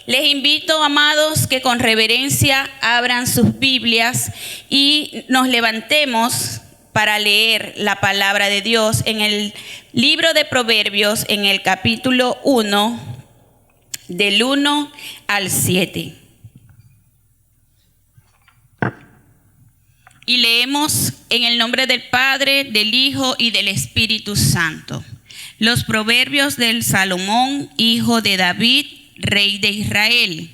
Les invito, amados, que con reverencia abran sus Biblias y nos levantemos para leer la palabra de Dios en el libro de Proverbios, en el capítulo 1, del 1 al 7. Y leemos en el nombre del Padre, del Hijo y del Espíritu Santo. Los proverbios del Salomón, hijo de David, rey de Israel,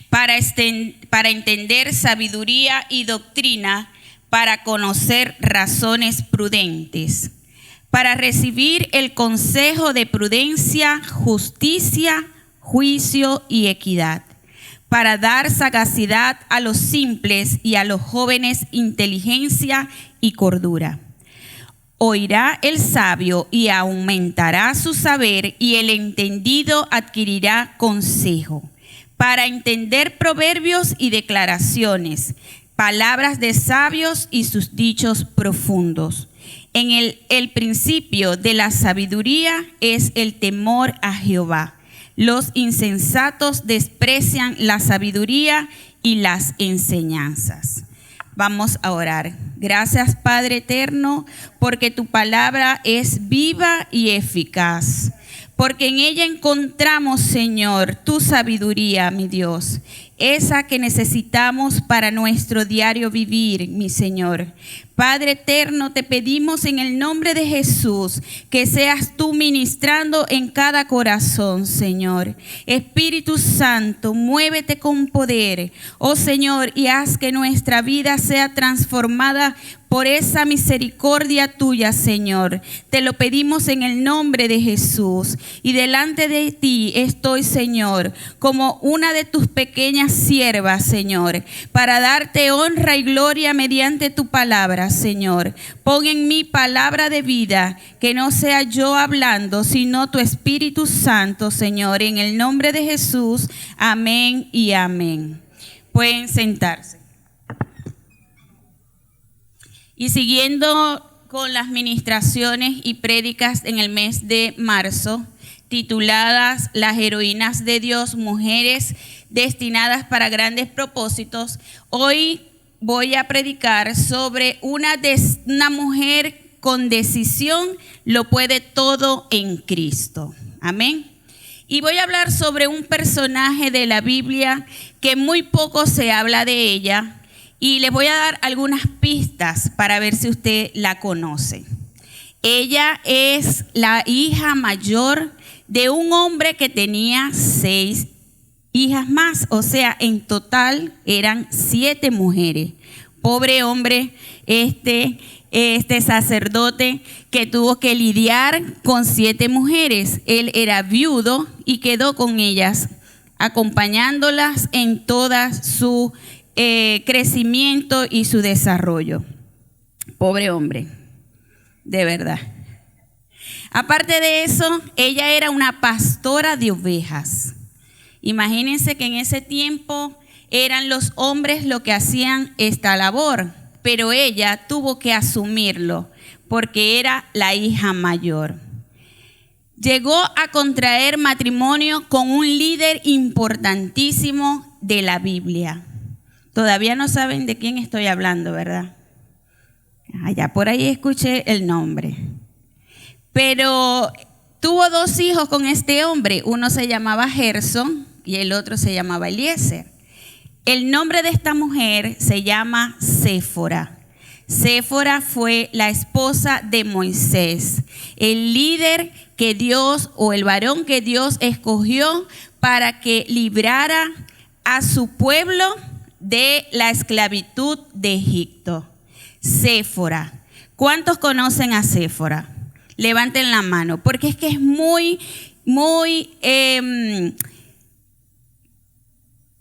para entender sabiduría y doctrina, para conocer razones prudentes, para recibir el consejo de prudencia, justicia, juicio y equidad, para dar sagacidad a los simples y a los jóvenes inteligencia y cordura. Oirá el sabio y aumentará su saber, y el entendido adquirirá consejo, para entender proverbios y declaraciones, palabras de sabios y sus dichos profundos. En el principio de la sabiduría es el temor a Jehová. Los insensatos desprecian la sabiduría y las enseñanzas. Vamos a orar. Gracias, Padre eterno, porque tu palabra es viva y eficaz, porque en ella encontramos, Señor, tu sabiduría, mi Dios, esa que necesitamos para nuestro diario vivir, mi Señor. Padre eterno, te pedimos en el nombre de Jesús que seas tú ministrando en cada corazón, Señor. Espíritu Santo, muévete con poder, oh Señor, y haz que nuestra vida sea transformada por esa misericordia tuya, Señor. Te lo pedimos en el nombre de Jesús. Y delante de ti estoy, Señor, como una de tus pequeñas siervas, Señor, para darte honra y gloria mediante tu palabra, Señor. Pon en mí palabra de vida, que no sea yo hablando, sino tu Espíritu Santo, Señor. En el nombre de Jesús, amén y amén. Pueden sentarse. Y siguiendo con las ministraciones y prédicas en el mes de marzo, tituladas Las heroínas de Dios, mujeres destinadas para grandes propósitos, hoy voy a predicar sobre una mujer con decisión, lo puede todo en Cristo. Amén. Y voy a hablar sobre un personaje de la Biblia que muy poco se habla de ella. Y les voy a dar algunas pistas para ver si usted la conoce. Ella es la hija mayor de un hombre que tenía 6 hijas más. O sea, en total eran 7 mujeres. Pobre hombre, este sacerdote que tuvo que lidiar con 7 mujeres. Él era viudo y quedó con ellas, acompañándolas en toda su crecimiento y su desarrollo. Pobre hombre, de verdad. Aparte de eso, ella era una pastora de ovejas. Imagínense que en ese tiempo eran los hombres los que hacían esta labor, pero ella tuvo que asumirlo porque era la hija mayor. Llegó a contraer matrimonio con un líder importantísimo de la Biblia. Todavía no saben de quién estoy hablando, ¿verdad? Allá por ahí escuché el nombre. Pero tuvo 2 hijos con este hombre. Uno se llamaba Gerson y el otro se llamaba Eliezer. El nombre de esta mujer se llama Séfora. Séfora fue la esposa de Moisés, el líder que Dios, o el varón que Dios escogió para que librara a su pueblo de la esclavitud de Egipto. Séfora. ¿Cuántos conocen a Séfora? Levanten la mano, porque es que es muy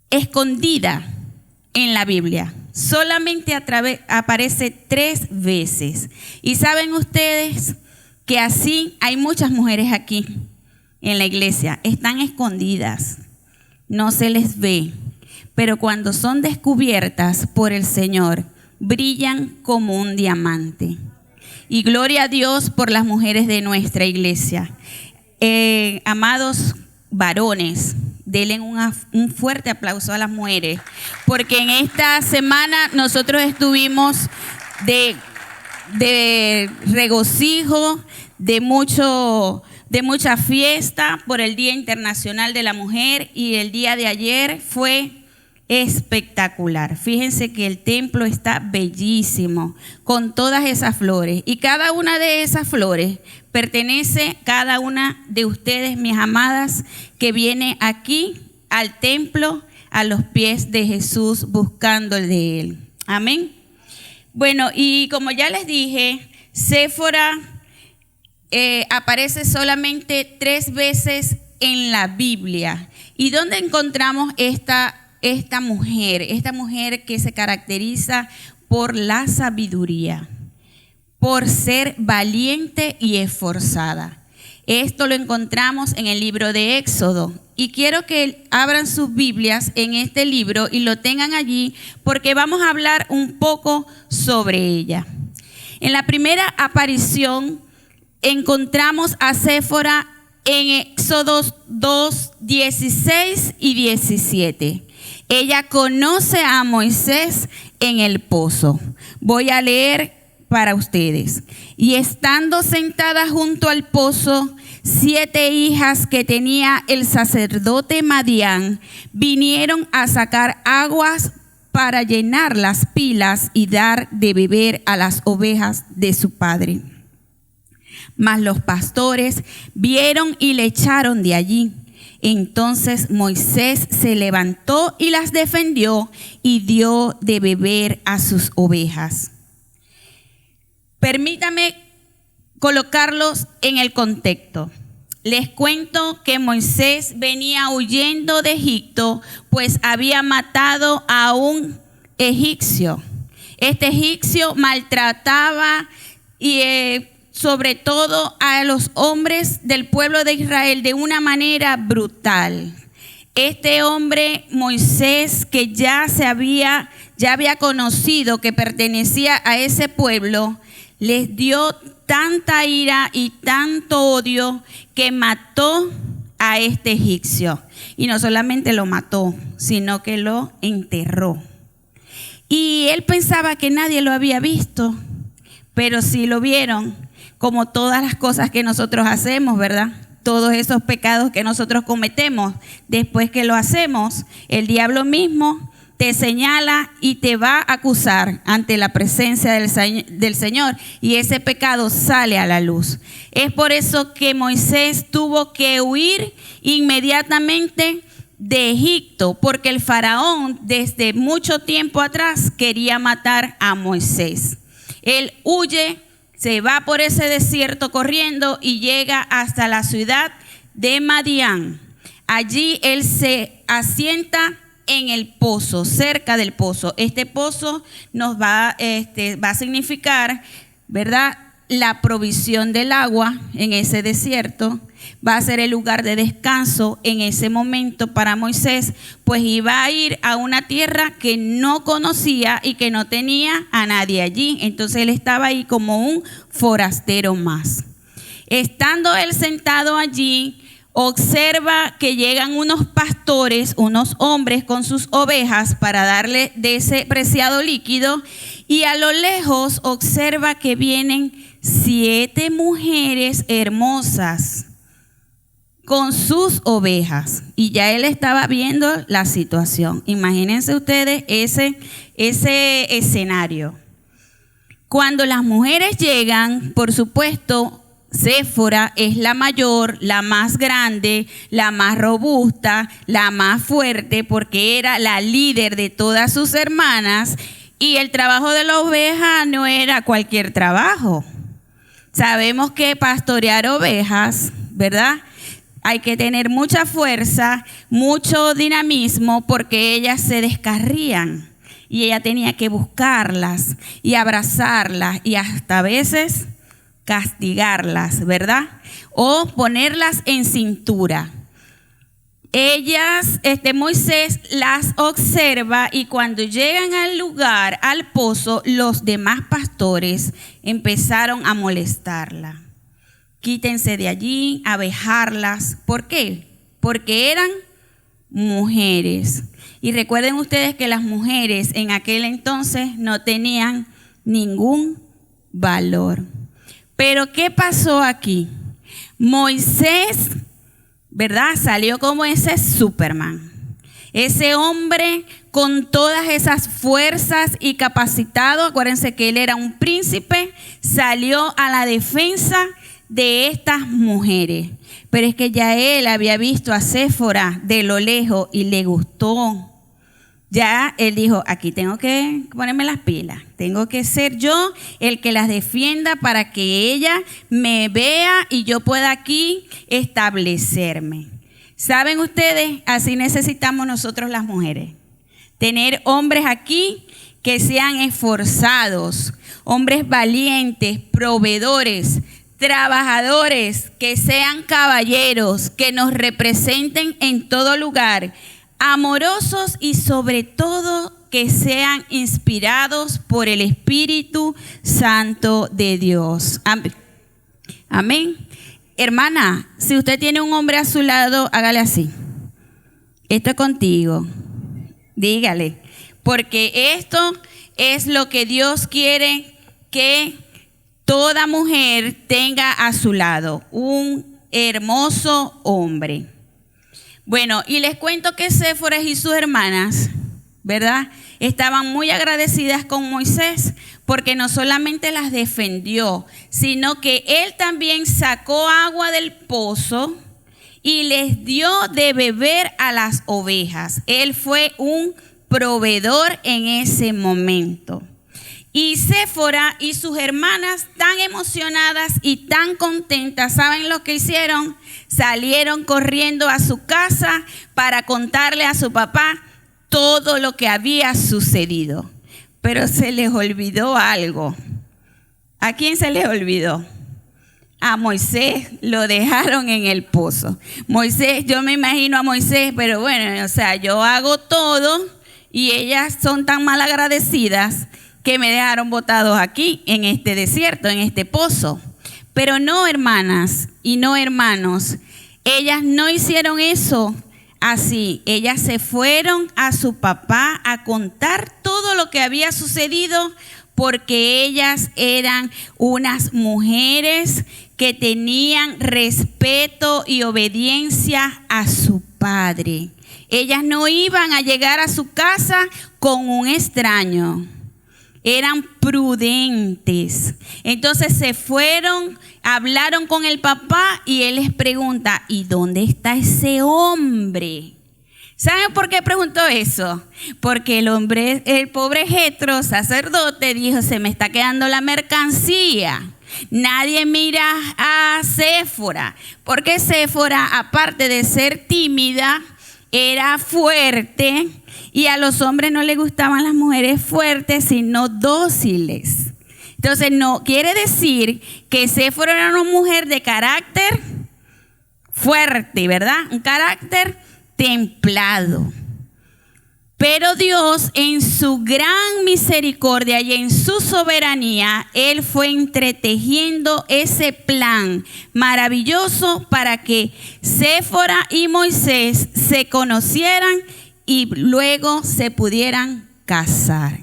escondida en la Biblia. Solamente aparece 3 veces. Y saben ustedes que así hay muchas mujeres aquí en la iglesia. Están escondidas, no se les ve. Pero cuando son descubiertas por el Señor, brillan como un diamante. Y gloria a Dios por las mujeres de nuestra iglesia. Amados varones, Denle un fuerte aplauso a las mujeres, porque en esta semana nosotros estuvimos de regocijo, de mucha fiesta por el Día Internacional de la Mujer, y el día de ayer fue espectacular. Fíjense que el templo está bellísimo con todas esas flores, y cada una de esas flores pertenece a cada una de ustedes, mis amadas, que viene aquí al templo a los pies de Jesús buscando el de Él. Amén. Bueno, y como ya les dije, Séfora aparece solamente 3 veces en la Biblia. ¿Y dónde encontramos esta mujer? Esta mujer que se caracteriza por la sabiduría, por ser valiente y esforzada. Esto lo encontramos en el libro de Éxodo. Y quiero que abran sus Biblias en este libro y lo tengan allí, porque vamos a hablar un poco sobre ella. En la primera aparición encontramos a Séfora en Éxodo 2, 16 y 17. Ella conoce a Moisés en el pozo. Voy a leer para ustedes. Y estando sentada junto al pozo, 7 hijas que tenía el sacerdote Madián vinieron a sacar aguas para llenar las pilas y dar de beber a las ovejas de su padre. Mas los pastores vieron y le echaron de allí. Entonces Moisés se levantó y las defendió y dio de beber a sus ovejas. Permítame colocarlos en el contexto. Les cuento que Moisés venía huyendo de Egipto, pues había matado a un egipcio. Este egipcio maltrataba y sobre todo a los hombres del pueblo de Israel de una manera brutal. Este hombre, Moisés, que ya había conocido que pertenecía a ese pueblo, les dio tanta ira y tanto odio que mató a este egipcio. Y no solamente lo mató, sino que lo enterró. Y él pensaba que nadie lo había visto, pero sí lo vieron, como todas las cosas que nosotros hacemos, ¿verdad? Todos esos pecados que nosotros cometemos, después que lo hacemos, el diablo mismo te señala y te va a acusar ante la presencia del Señor, y ese pecado sale a la luz. Es por eso que Moisés tuvo que huir inmediatamente de Egipto, porque el faraón desde mucho tiempo atrás quería matar a Moisés. Él huye, se va por ese desierto corriendo y llega hasta la ciudad de Madián. Allí él se asienta en el pozo, cerca del pozo. Este pozo nos va a significar, ¿verdad?, la provisión del agua en ese desierto. Va a ser el lugar de descanso en ese momento para Moisés, pues iba a ir a una tierra que no conocía y que no tenía a nadie allí. Entonces él estaba ahí como un forastero más. Estando él sentado allí, observa que llegan unos pastores, unos hombres con sus ovejas para darle de ese preciado líquido, y a lo lejos observa que vienen 7 mujeres hermosas con sus ovejas, y ya él estaba viendo la situación. Imagínense ustedes ese escenario. Cuando las mujeres llegan, por supuesto, Séfora es la mayor, la más grande, la más robusta, la más fuerte, porque era la líder de todas sus hermanas, y el trabajo de la oveja no era cualquier trabajo. Sabemos que pastorear ovejas, ¿verdad?, hay que tener mucha fuerza, mucho dinamismo, porque ellas se descarrían y ella tenía que buscarlas y abrazarlas y hasta a veces castigarlas, ¿verdad?, o ponerlas en cintura. Ellas, Moisés las observa, y cuando llegan al lugar, al pozo, los demás pastores empezaron a molestarla. Quítense de allí, a vejarlas. ¿Por qué? Porque eran mujeres. Y recuerden ustedes que las mujeres en aquel entonces no tenían ningún valor. Pero ¿qué pasó aquí? Moisés, ¿verdad? Salió como ese Superman. Ese hombre con todas esas fuerzas y capacitado, acuérdense que él era un príncipe, salió a la defensa de estas mujeres. Pero es que ya él había visto a Séfora de lo lejos y le gustó. Ya él dijo, aquí tengo que ponerme las pilas, tengo que ser yo el que las defienda para que ella me vea y yo pueda aquí establecerme. ¿Saben ustedes? Así necesitamos nosotros las mujeres. Tener hombres aquí que sean esforzados, hombres valientes, proveedores, trabajadores, que sean caballeros, que nos representen en todo lugar, amorosos y sobre todo que sean inspirados por el Espíritu Santo de Dios. Amén. Hermana, si usted tiene un hombre a su lado, hágale así. Esto es contigo. Dígale. Porque esto es lo que Dios quiere que toda mujer tenga a su lado. Un hermoso hombre. Bueno, y les cuento que Séfora y sus hermanas, ¿verdad?, estaban muy agradecidas con Moisés porque no solamente las defendió, sino que él también sacó agua del pozo y les dio de beber a las ovejas. Él fue un proveedor en ese momento. Y Séfora y sus hermanas, tan emocionadas y tan contentas, ¿saben lo que hicieron? Salieron corriendo a su casa para contarle a su papá todo lo que había sucedido. Pero se les olvidó algo. ¿A quién se les olvidó? A Moisés. Lo dejaron en el pozo. Moisés, yo me imagino a Moisés, pero bueno, o sea, yo hago todo y ellas son tan mal agradecidas que me dejaron botados aquí, en este desierto, en este pozo. Pero no, hermanas y no hermanos, ellas no hicieron eso así. Ellas se fueron a su papá a contar todo lo que había sucedido porque ellas eran unas mujeres que tenían respeto y obediencia a su padre. Ellas no iban a llegar a su casa con un extraño. Eran prudentes. Entonces se fueron, hablaron con el papá y él les pregunta, ¿y dónde está ese hombre? ¿Saben por qué preguntó eso? Porque el pobre Jetro, sacerdote, dijo, se me está quedando la mercancía. Nadie mira a Séfora, porque Séfora, aparte de ser tímida, era fuerte. Y a los hombres no les gustaban las mujeres fuertes, sino dóciles. Entonces, no quiere decir que Séfora era una mujer de carácter fuerte, ¿verdad? Un carácter templado. Pero Dios, en su gran misericordia y en su soberanía, Él fue entretejiendo ese plan maravilloso para que Séfora y Moisés se conocieran y luego se pudieran casar.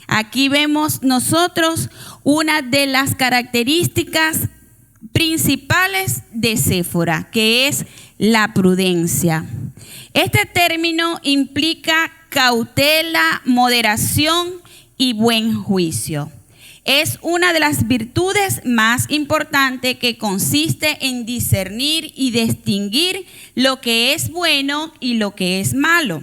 Aquí vemos nosotros una de las características principales de Séfora, que es la prudencia. Este término implica cautela, moderación y buen juicio. Es una de las virtudes más importantes que consiste en discernir y distinguir lo que es bueno y lo que es malo.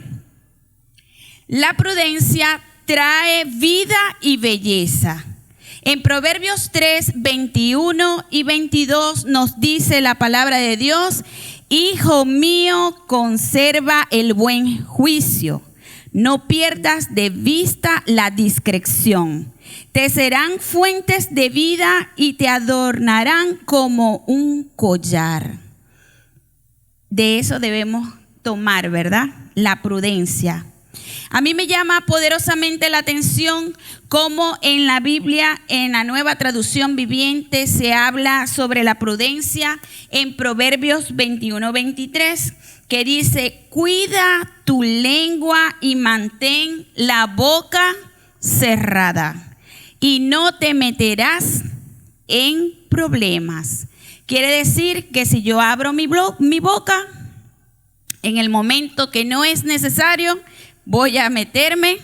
La prudencia trae vida y belleza. En Proverbios 3, 21 y 22 nos dice la palabra de Dios: Hijo mío, conserva el buen juicio. No pierdas de vista la discreción. Te serán fuentes de vida y te adornarán como un collar. De eso debemos tomar, ¿verdad? La prudencia. A mí me llama poderosamente la atención cómo en la Biblia, en la Nueva Traducción Viviente, se habla sobre la prudencia en Proverbios 21-23, que dice, cuida tu lengua y mantén la boca cerrada y no te meterás en problemas. Quiere decir que si yo abro mi boca, en el momento que no es necesario, voy a meterme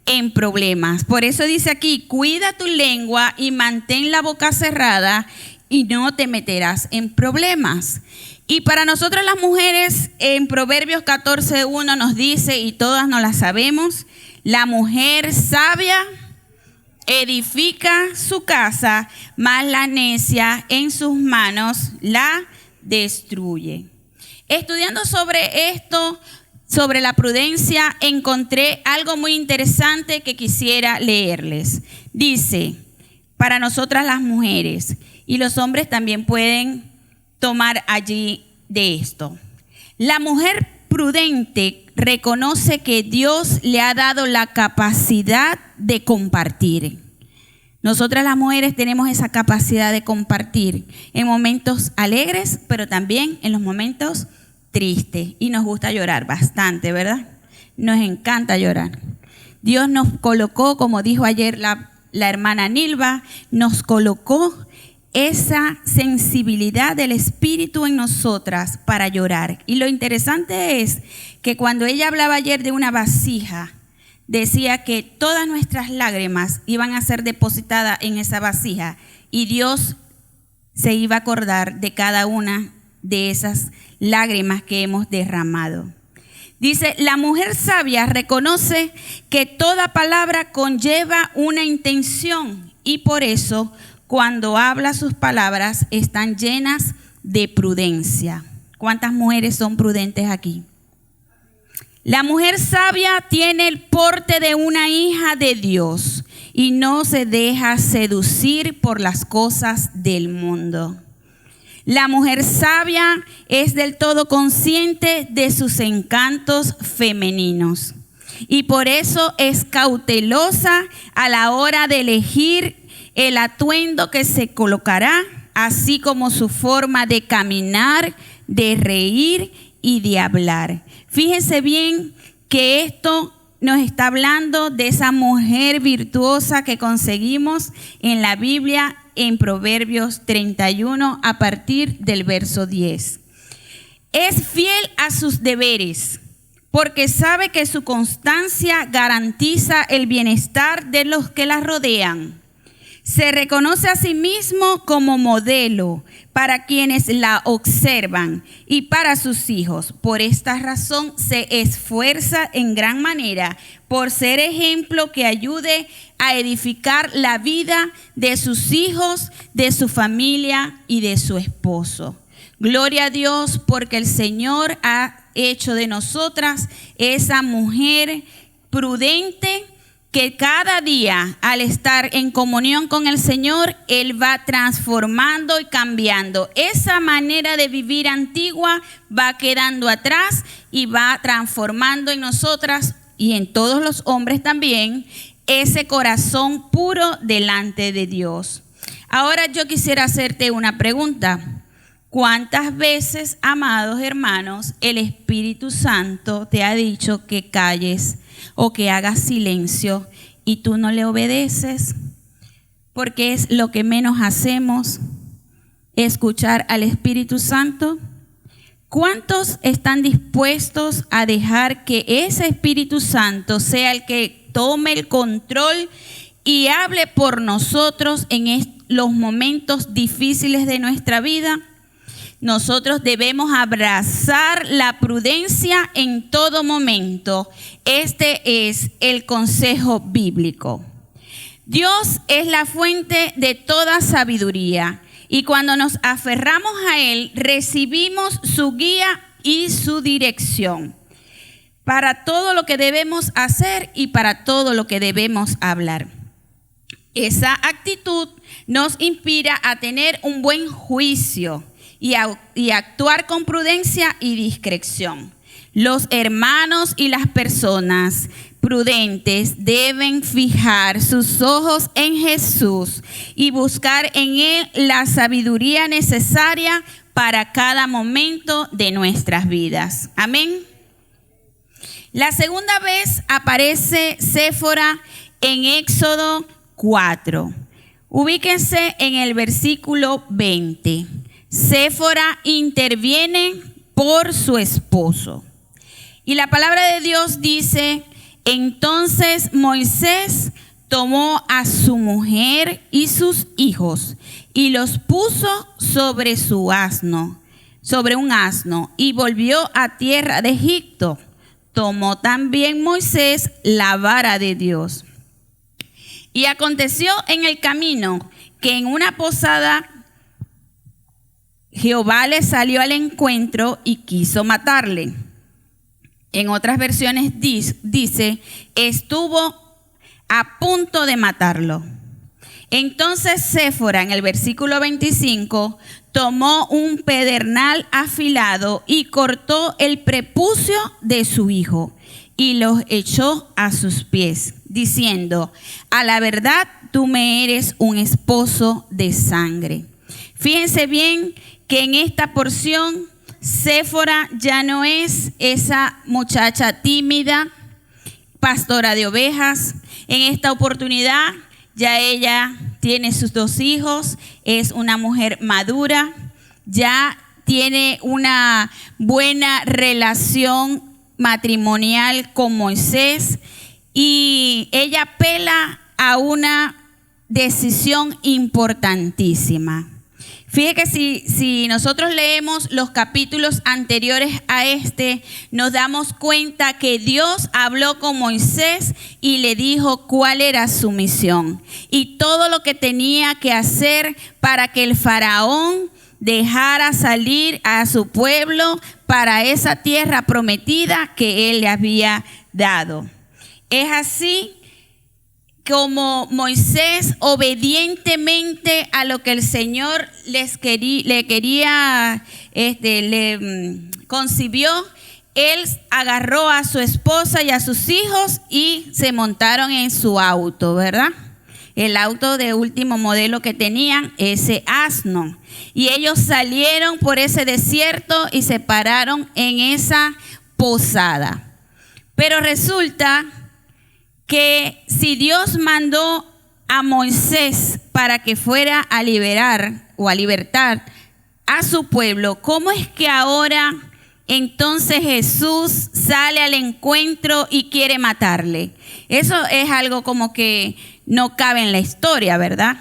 en problemas. Por eso dice aquí, cuida tu lengua y mantén la boca cerrada y no te meterás en problemas. Y para nosotras las mujeres, en Proverbios 14:1 nos dice, y todas nos la sabemos, la mujer sabia edifica su casa, mas la necia en sus manos la destruye. Estudiando sobre esto, sobre la prudencia, encontré algo muy interesante que quisiera leerles. Dice, para nosotras las mujeres, y los hombres también pueden tomar allí de esto. La mujer prudente reconoce que Dios le ha dado la capacidad de compartir. Nosotras las mujeres tenemos esa capacidad de compartir en momentos alegres, pero también en los momentos tristes. Y nos gusta llorar bastante, ¿verdad? Nos encanta llorar. Dios nos colocó, como dijo ayer la hermana Nilva, nos colocó esa sensibilidad del Espíritu en nosotras para llorar. Y lo interesante es que cuando ella hablaba ayer de una vasija, decía que todas nuestras lágrimas iban a ser depositadas en esa vasija y Dios se iba a acordar de cada una de esas lágrimas que hemos derramado. Dice, la mujer sabia reconoce que toda palabra conlleva una intención y por eso cuando habla sus palabras están llenas de prudencia. ¿Cuántas mujeres son prudentes aquí? La mujer sabia tiene el porte de una hija de Dios y no se deja seducir por las cosas del mundo. La mujer sabia es del todo consciente de sus encantos femeninos y por eso es cautelosa a la hora de elegir el atuendo que se colocará, así como su forma de caminar, de reír y de hablar. Fíjense bien que esto nos está hablando de esa mujer virtuosa que conseguimos en la Biblia en Proverbios 31 a partir del verso 10. Es fiel a sus deberes porque sabe que su constancia garantiza el bienestar de los que la rodean. Se reconoce a sí mismo como modelo para quienes la observan y para sus hijos. Por esta razón se esfuerza en gran manera por ser ejemplo que ayude a edificar la vida de sus hijos, de su familia y de su esposo. Gloria a Dios porque el Señor ha hecho de nosotras esa mujer prudente que cada día al estar en comunión con el Señor, Él va transformando y cambiando. Esa manera de vivir antigua va quedando atrás y va transformando en nosotras y en todos los hombres también ese corazón puro delante de Dios. Ahora yo quisiera hacerte una pregunta. ¿Cuántas veces, amados hermanos, el Espíritu Santo te ha dicho que calles o que hagas silencio y tú no le obedeces? Porque es lo que menos hacemos, escuchar al Espíritu Santo. ¿Cuántos están dispuestos a dejar que ese Espíritu Santo sea el que tome el control y hable por nosotros en los momentos difíciles de nuestra vida? Nosotros debemos abrazar la prudencia en todo momento. Este es el consejo bíblico. Dios es la fuente de toda sabiduría y cuando nos aferramos a Él, recibimos su guía y su dirección para todo lo que debemos hacer y para todo lo que debemos hablar. Esa actitud nos inspira a tener un buen juicio y actuar con prudencia y discreción. Los hermanos y las personas prudentes deben fijar sus ojos en Jesús y buscar en Él la sabiduría necesaria para cada momento de nuestras vidas. Amén. La segunda vez aparece Séfora en Éxodo 4. Ubíquense en el versículo 20. Séfora interviene por su esposo. Y la palabra de Dios dice: entonces Moisés tomó a su mujer y sus hijos y los puso sobre un asno, y volvió a tierra de Egipto. Tomó también Moisés la vara de Dios. Y aconteció en el camino que en una posada Jehová le salió al encuentro y quiso matarle. En otras versiones dice, estuvo a punto de matarlo. Entonces Séfora, en el versículo 25, tomó un pedernal afilado y cortó el prepucio de su hijo y los echó a sus pies, diciendo: a la verdad tú me eres un esposo de sangre. Fíjense bien que en esta porción Séfora ya no es esa muchacha tímida, pastora de ovejas. En esta oportunidad ya ella tiene sus 2 hijos, es una mujer madura, ya tiene una buena relación matrimonial con Moisés, y ella apela a una decisión importantísima. Fíjate que si nosotros leemos los capítulos anteriores a este, nos damos cuenta que Dios habló con Moisés y le dijo cuál era su misión y todo lo que tenía que hacer para que el faraón dejara salir a su pueblo para esa tierra prometida que él le había dado. Es así como Moisés, obedientemente a lo que el Señor le concibió, él agarró a su esposa y a sus hijos y se montaron en su auto, ¿verdad? El auto de último modelo que tenían, ese asno. Y ellos salieron por ese desierto y se pararon en esa posada. Pero resulta que si Dios mandó a Moisés para que fuera a liberar o a libertar a su pueblo, ¿cómo es que ahora entonces Jesús sale al encuentro y quiere matarle? Eso es algo como que no cabe en la historia, ¿verdad?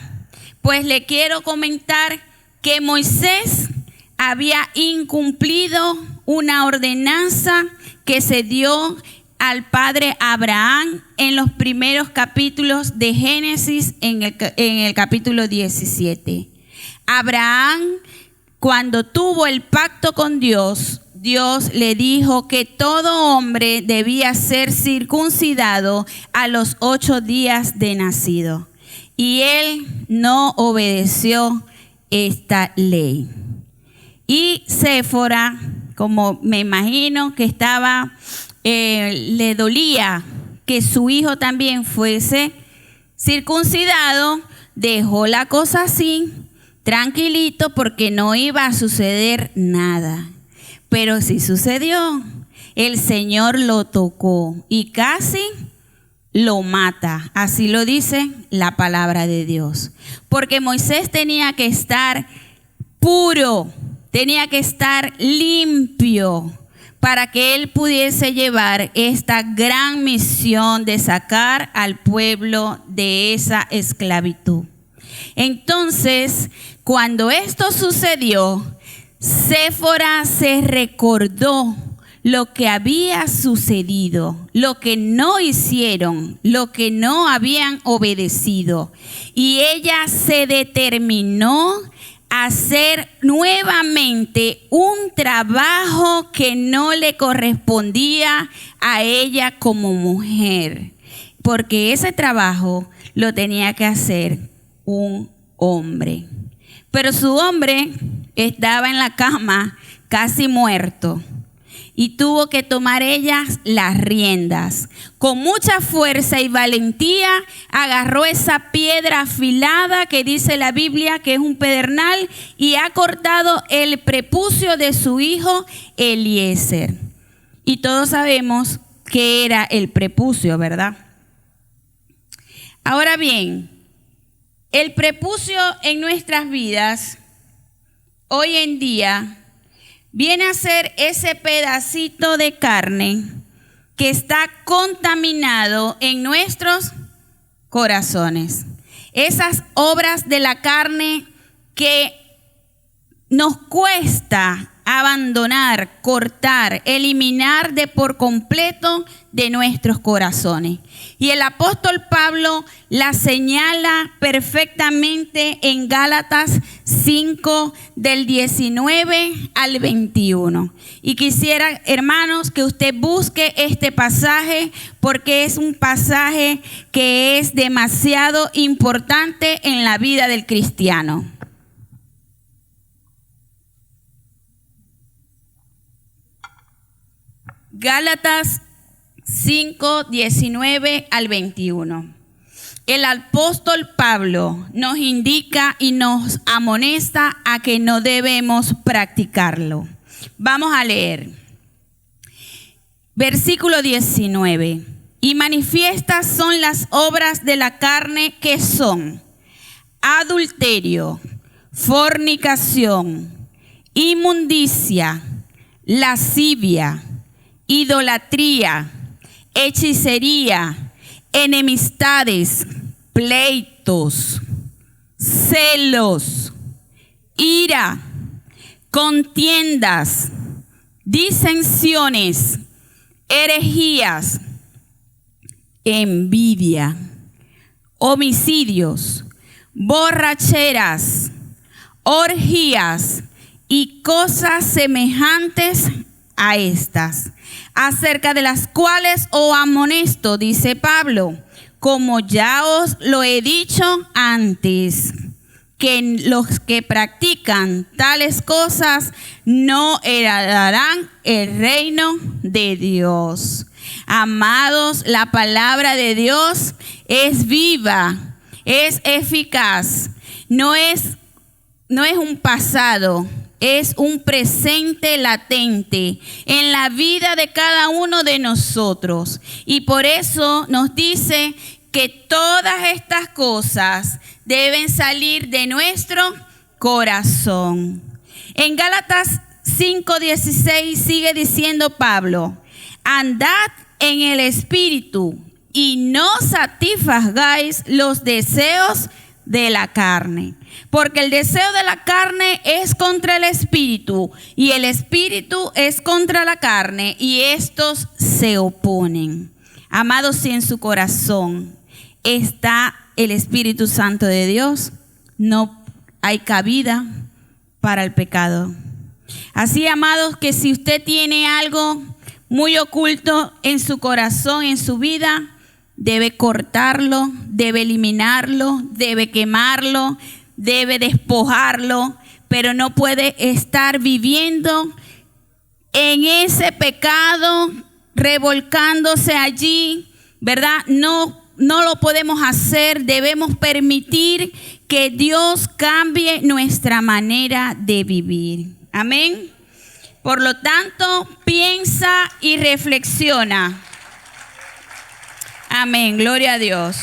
Pues le quiero comentar que Moisés había incumplido una ordenanza que se dio al padre Abraham en los primeros capítulos de Génesis, en el capítulo 17. Abraham, cuando tuvo el pacto con Dios, Dios le dijo que todo hombre debía ser circuncidado a los 8 días de nacido. Y él no obedeció esta ley. Y Séfora, como me imagino que estaba, le dolía que su hijo también fuese circuncidado, dejó la cosa así, tranquilito, porque no iba a suceder nada. Pero sí sucedió. El Señor lo tocó y casi lo mata. Así lo dice la palabra de Dios. Porque Moisés tenía que estar puro, tenía que estar limpio para que él pudiese llevar esta gran misión de sacar al pueblo de esa esclavitud. Entonces, cuando esto sucedió, Séfora se recordó lo que había sucedido, lo que no hicieron, lo que no habían obedecido. Y ella se determinó a hacer nuevamente un trabajo que no le correspondía a ella como mujer, porque ese trabajo lo tenía que hacer un hombre. Pero su hombre estaba en la cama casi muerto. y tuvo que tomar ella las riendas. Con mucha fuerza y valentía agarró esa piedra afilada que dice la Biblia que es un pedernal y ha cortado el prepucio de su hijo Eliezer. Y todos sabemos que era el prepucio, ¿verdad? Ahora bien, el prepucio en nuestras vidas hoy en día viene a ser ese pedacito de carne que está contaminado en nuestros corazones. Esas obras de la carne que nos cuesta abandonar, cortar, eliminar de por completo de nuestros corazones. Y el apóstol Pablo la señala perfectamente en Gálatas 5 del 19 al 21. Y quisiera, hermanos, que usted busque este pasaje porque es un pasaje que es demasiado importante en la vida del cristiano. Gálatas 5, 19 al 21. El apóstol Pablo nos indica y nos amonesta a que no debemos practicarlo. Vamos a leer. Versículo 19. Y manifiestas son las obras de la carne que son adulterio, fornicación, inmundicia, lascivia, idolatría, hechicería, enemistades, pleitos, celos, ira, contiendas, disensiones, herejías, envidia, homicidios, borracheras, orgías y cosas semejantes a estas, acerca de las cuales os amonesto, dice Pablo, como ya os lo he dicho antes, que los que practican tales cosas no heredarán el reino de Dios. Amados, la palabra de Dios es viva, es eficaz, no es un pasado, es un presente latente en la vida de cada uno de nosotros. Y por eso nos dice que todas estas cosas deben salir de nuestro corazón. En Gálatas 5:16 sigue diciendo Pablo, andad en el Espíritu y no satisfagáis los deseos de la carne. Porque el deseo de la carne es contra el Espíritu y el Espíritu es contra la carne y estos se oponen. Amados, si en su corazón está el Espíritu Santo de Dios, no hay cabida para el pecado. Así, amados, que si usted tiene algo muy oculto en su corazón, en su vida, debe cortarlo, debe eliminarlo, debe quemarlo, debe despojarlo, pero no puede estar viviendo en ese pecado, revolcándose allí, ¿verdad? No lo podemos hacer, debemos permitir que Dios cambie nuestra manera de vivir. Amén. Por lo tanto, piensa y reflexiona. Amén, gloria a Dios.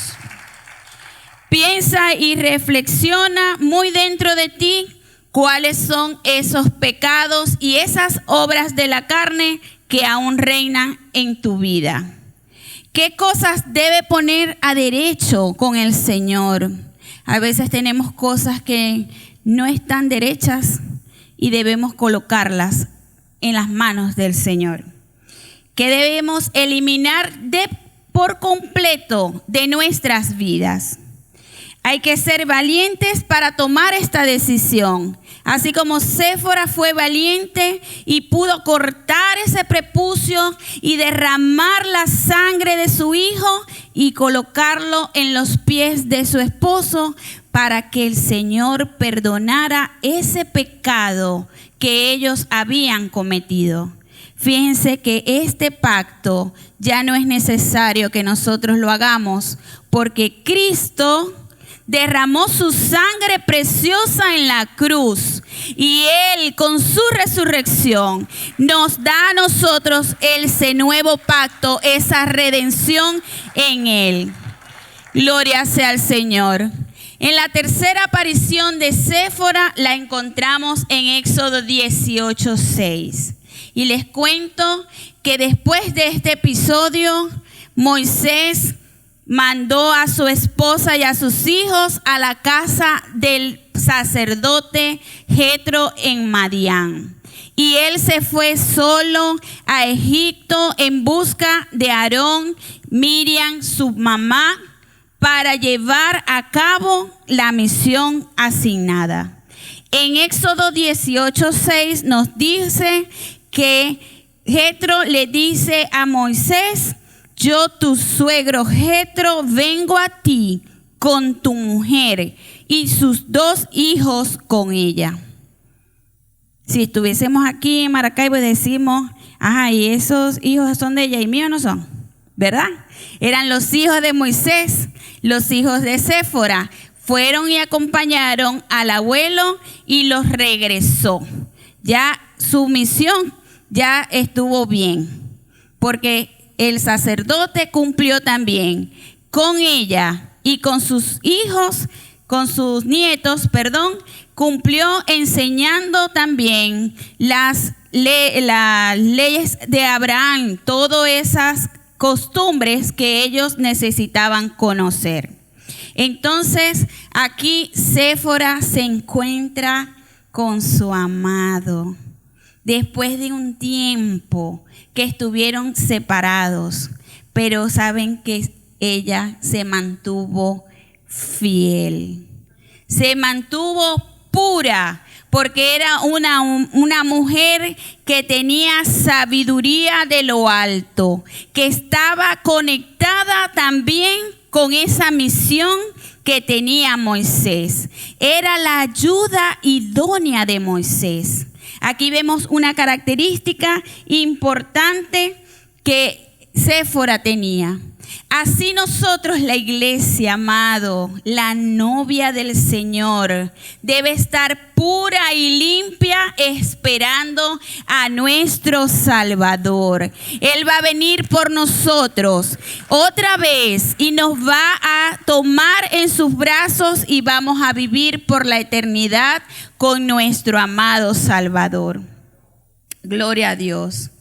Piensa y reflexiona muy dentro de ti cuáles son esos pecados y esas obras de la carne que aún reinan en tu vida. ¿Qué cosas debe poner a derecho con el Señor? A veces tenemos cosas que no están derechas y debemos colocarlas en las manos del Señor. Que debemos eliminar por completo de nuestras vidas. Hay que ser valientes para tomar esta decisión. Así como Séfora fue valiente y pudo cortar ese prepucio y derramar la sangre de su hijo y colocarlo en los pies de su esposo para que el Señor perdonara ese pecado que ellos habían cometido. Fíjense que este pacto ya no es necesario que nosotros lo hagamos, porque Cristo derramó su sangre preciosa en la cruz y Él con su resurrección nos da a nosotros ese nuevo pacto, esa redención en Él. Gloria sea al Señor. En la tercera aparición de Séfora la encontramos en Éxodo 18:6. Y les cuento que después de este episodio, Moisés mandó a su esposa y a sus hijos a la casa del sacerdote Jetro en Madián. Y él se fue solo a Egipto en busca de Aarón, Miriam, su mamá, para llevar a cabo la misión asignada. En Éxodo 18:6 nos dice que Jetro le dice a Moisés: yo, tu suegro Jetro, vengo a ti con tu mujer y sus 2 hijos con ella. Si estuviésemos aquí en Maracaibo y decimos, ajá, y esos hijos son de ella y míos no son, ¿verdad? Eran los hijos de Moisés, los hijos de Séfora. Fueron y acompañaron al abuelo y los regresó. Ya su misión ya estuvo bien, porque el sacerdote cumplió también con ella y con sus hijos, con sus nietos, cumplió enseñando también las leyes de Abraham, todas esas costumbres que ellos necesitaban conocer. Entonces, aquí Séfora se encuentra con su amado. Después de un tiempo que estuvieron separados, pero saben que ella se mantuvo fiel, se mantuvo pura, porque era una mujer que tenía sabiduría de lo alto, que estaba conectada también con esa misión que tenía Moisés. Era la ayuda idónea de Moisés. Aquí vemos una característica importante que Séfora tenía. Así nosotros, la iglesia, amado, la novia del Señor, debe estar pura y limpia esperando a nuestro Salvador. Él va a venir por nosotros otra vez y nos va a tomar en sus brazos y vamos a vivir por la eternidad con nuestro amado Salvador. Gloria a Dios.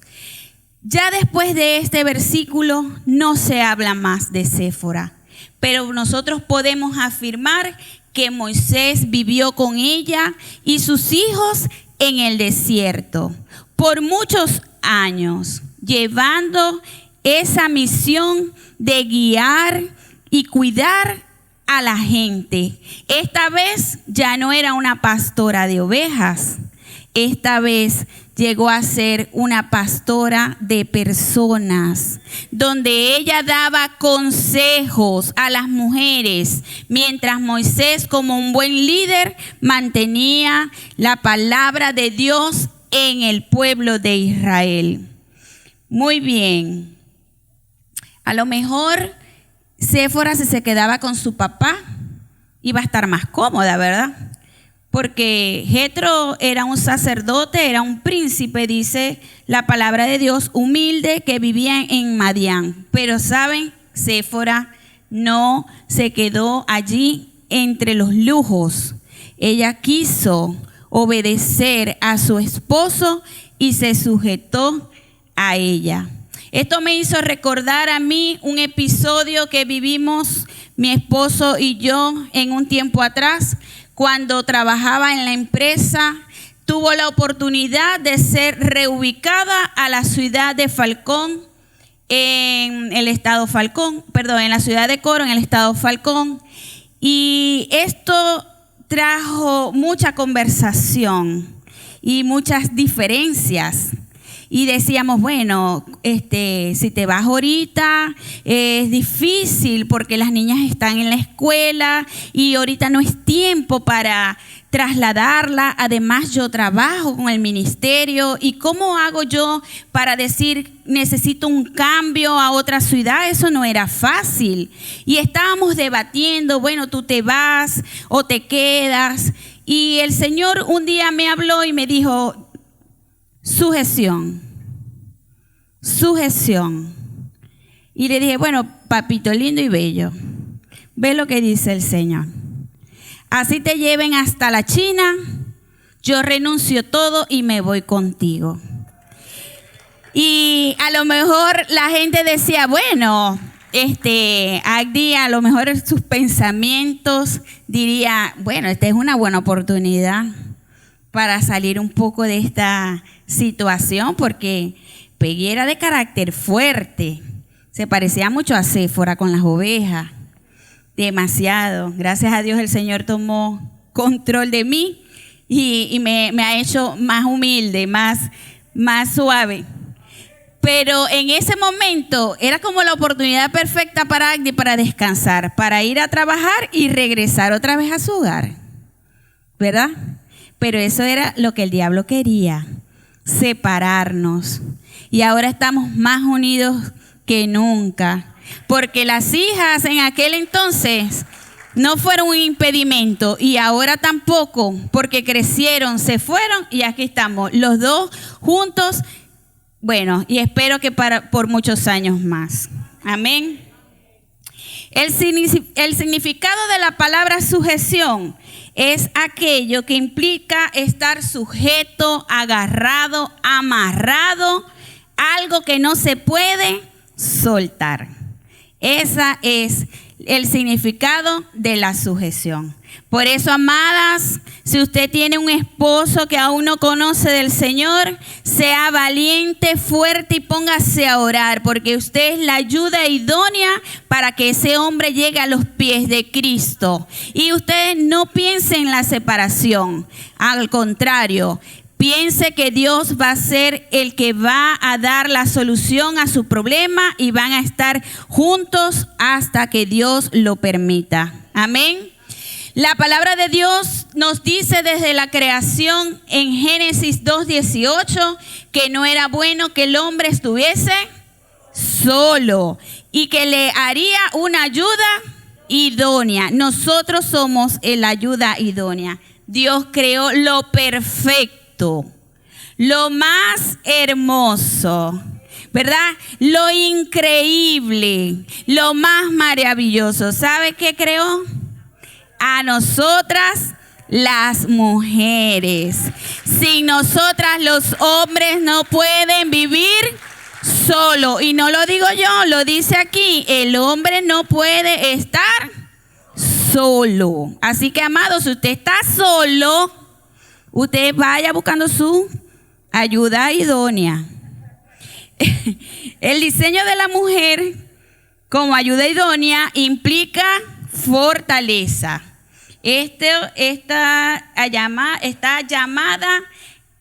Ya después de este versículo no se habla más de Séfora, pero nosotros podemos afirmar que Moisés vivió con ella y sus hijos en el desierto por muchos años, llevando esa misión de guiar y cuidar a la gente. Esta vez ya no era una pastora de ovejas, esta vez llegó a ser una pastora de personas, donde ella daba consejos a las mujeres, mientras Moisés, como un buen líder, mantenía la palabra de Dios en el pueblo de Israel. Muy bien. A lo mejor Séfora, si se quedaba con su papá, iba a estar más cómoda, ¿verdad? Porque Jetro era un sacerdote, era un príncipe, dice la palabra de Dios, humilde, que vivía en Madián. Pero saben, Séfora no se quedó allí entre los lujos. Ella quiso obedecer a su esposo y se sujetó a ella. Esto me hizo recordar a mí un episodio que vivimos mi esposo y yo en un tiempo atrás. Cuando trabajaba en la empresa, tuvo la oportunidad de ser reubicada a la ciudad de Falcón, en el estado Falcón, en la ciudad de Coro, en el estado Falcón. Y esto trajo mucha conversación y muchas diferencias. Y decíamos, bueno, si te vas ahorita es difícil porque las niñas están en la escuela y ahorita no es tiempo para trasladarla. Además, yo trabajo con el ministerio. ¿Y cómo hago yo para decir necesito un cambio a otra ciudad? Eso no era fácil. Y estábamos debatiendo, bueno, tú te vas o te quedas. Y el Señor un día me habló y me dijo, sujeción. Y le dije, bueno, papito lindo y bello, ve lo que dice el Señor. Así te lleven hasta la China, yo renuncio todo y me voy contigo. Y a lo mejor la gente decía, bueno, Agdi, a lo mejor sus pensamientos diría, bueno, esta es una buena oportunidad para salir un poco de esta situación, porque Peggy era de carácter fuerte, se parecía mucho a Séfora con las ovejas. Demasiado. Gracias a Dios el Señor tomó control de mí y me ha hecho más humilde, más suave. Pero en ese momento era como la oportunidad perfecta para Agdi para descansar, para ir a trabajar y regresar otra vez a su hogar, ¿verdad? Pero eso era lo que el diablo quería, separarnos. Y ahora estamos más unidos que nunca. Porque las hijas en aquel entonces no fueron un impedimento y ahora tampoco, porque crecieron, se fueron y aquí estamos, los dos juntos, bueno, y espero que por muchos años más. Amén. El significado de la palabra sujeción es aquello que implica estar sujeto, agarrado, amarrado, algo que no se puede soltar. Ese es el significado de la sujeción. Por eso, amadas, si usted tiene un esposo que aún no conoce del Señor, sea valiente, fuerte y póngase a orar, porque usted es la ayuda idónea para que ese hombre llegue a los pies de Cristo. Y usted no piense en la separación, al contrario, piense que Dios va a ser el que va a dar la solución a su problema y van a estar juntos hasta que Dios lo permita. Amén. La palabra de Dios nos dice desde la creación en Génesis 2:18 que no era bueno que el hombre estuviese solo y que le haría una ayuda idónea. Nosotros somos la ayuda idónea. Dios creó lo perfecto, lo más hermoso, ¿verdad? Lo increíble, lo más maravilloso. ¿Sabe qué creó? A nosotras las mujeres. Sin nosotras los hombres no pueden vivir solo. Y no lo digo yo, lo dice aquí. El hombre no puede estar solo. Así que, amados, si usted está solo, usted vaya buscando su ayuda idónea. El diseño de la mujer como ayuda idónea implica fortaleza. Está llamada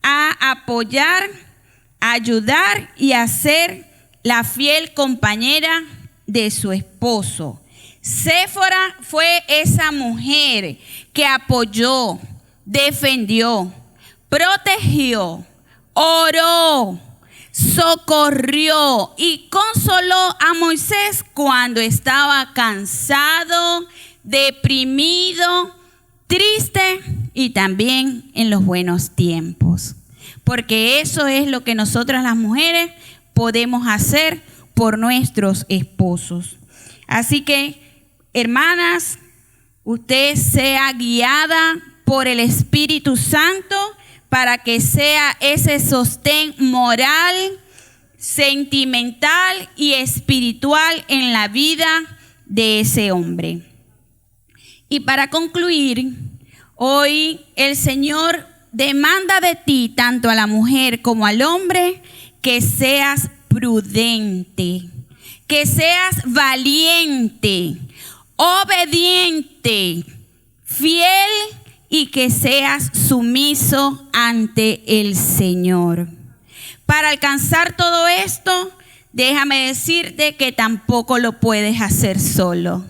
a apoyar, ayudar y a ser la fiel compañera de su esposo. Séfora fue esa mujer que apoyó, defendió, protegió, oró, socorrió y consoló a Moisés cuando estaba cansado, deprimido, triste y también en los buenos tiempos. Porque eso es lo que nosotras las mujeres podemos hacer por nuestros esposos. Así que, hermanas, usted sea guiada por el Espíritu Santo para que sea ese sostén moral, sentimental y espiritual en la vida de ese hombre. Y para concluir, hoy el Señor demanda de ti, tanto a la mujer como al hombre, que seas prudente, que seas valiente, obediente, fiel y que seas sumiso ante el Señor. Para alcanzar todo esto, déjame decirte que tampoco lo puedes hacer solo.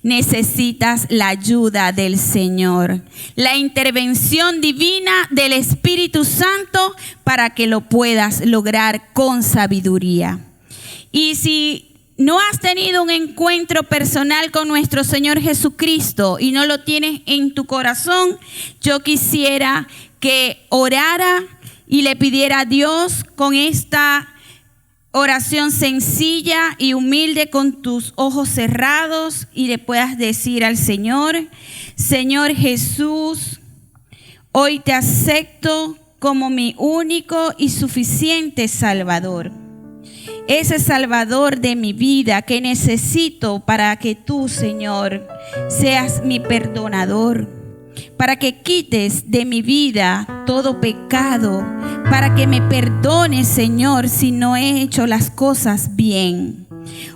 necesitas la ayuda del Señor, la intervención divina del Espíritu Santo para que lo puedas lograr con sabiduría. Y si no has tenido un encuentro personal con nuestro Señor Jesucristo y no lo tienes en tu corazón, yo quisiera que orara y le pidiera a Dios con esta oración sencilla y humilde, con tus ojos cerrados, y le puedas decir al Señor: Señor Jesús, hoy te acepto como mi único y suficiente Salvador. Ese Salvador de mi vida que necesito para que tú, Señor, seas mi perdonador, para que quites de mi vida todo pecado, para que me perdones, Señor, si no he hecho las cosas bien.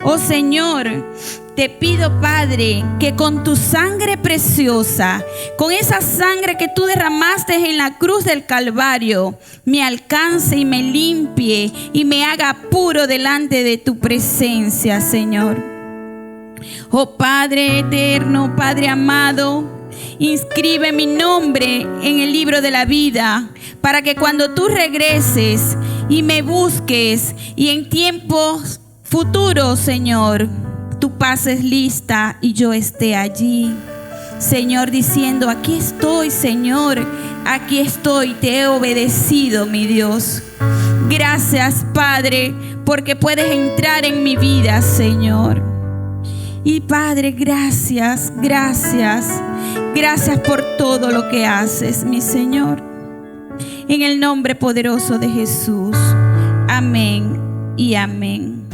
Oh Señor, te pido, Padre, que con tu sangre preciosa, con esa sangre que tú derramaste en la cruz del Calvario, me alcance y me limpie y me haga puro delante de tu presencia, Señor. Oh Padre eterno, Padre amado, inscribe mi nombre en el libro de la vida, para que cuando tú regreses y me busques y en tiempos futuros, Señor, tú pases lista y yo esté allí, Señor, diciendo: aquí estoy, Señor, aquí estoy, te he obedecido, mi Dios. Gracias, Padre, porque puedes entrar en mi vida, Señor. Y Padre, gracias, gracias, gracias por todo lo que haces, mi Señor. En el nombre poderoso de Jesús. Amén y amén.